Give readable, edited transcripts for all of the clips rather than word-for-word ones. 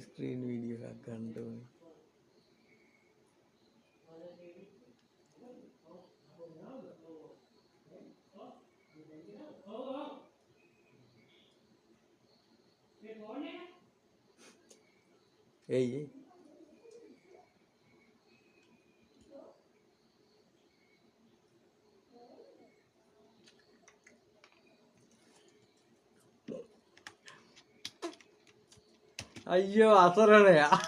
Screen video එකක් ගන්න ඕනේ. එයි අයියෝ අසරණයා.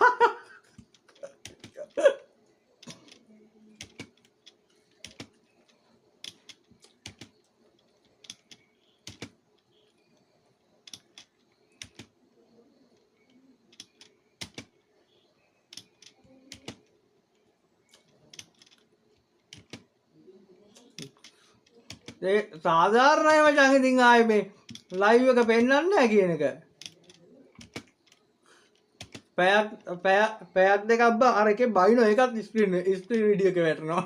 ඒ සාධාරණයි මචං. ඉතින් ආයේ මේ ලයිව් එක පෙන්වන්නේ නැහැ කියන එක. පැයක් දෙකක් බා අර එකේ බයිනෝ එකත් ස්ක්‍රීන් වීඩියෝ එක වැටෙනවා.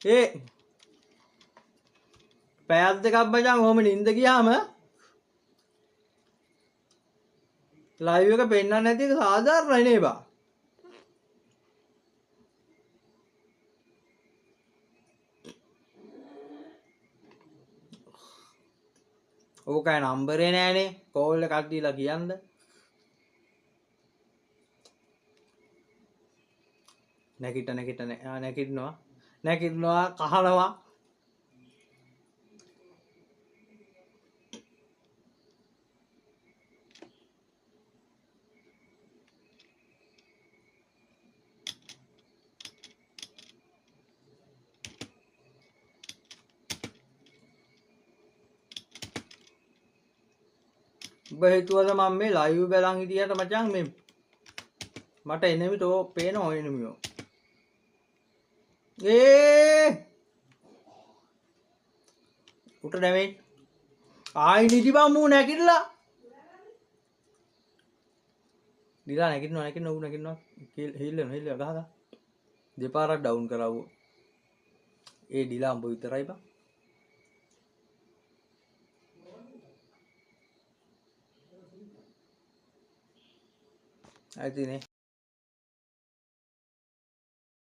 ඒ පැයක් දෙකක් මචං ඔහොම නින්ද ගියාම ලයිව් එක පෙන්වන්නේ නැති එක සාධාරණයි නේ බා. ඕකයි නම්බරේ නෑනේ කෝල් එකක් දීලා කියන්න. නැගිටිනවා කහනවා. උඹ හිතුවද මම මේ ලයිව් බලන් හිටියට මචං මේ මට එනෙමි තෝ පේන ඔය එනෙමියෝ. උට නැමෙයි ආයි නිදිබම් මූ නැගිටලා දිලා නැගිටිනවා හිල්ලන ගහලා දෙපාරක් ඩවුන් කරවුව. ඒ ඩිලා උඹ විතරයි බං. ඇතිනේ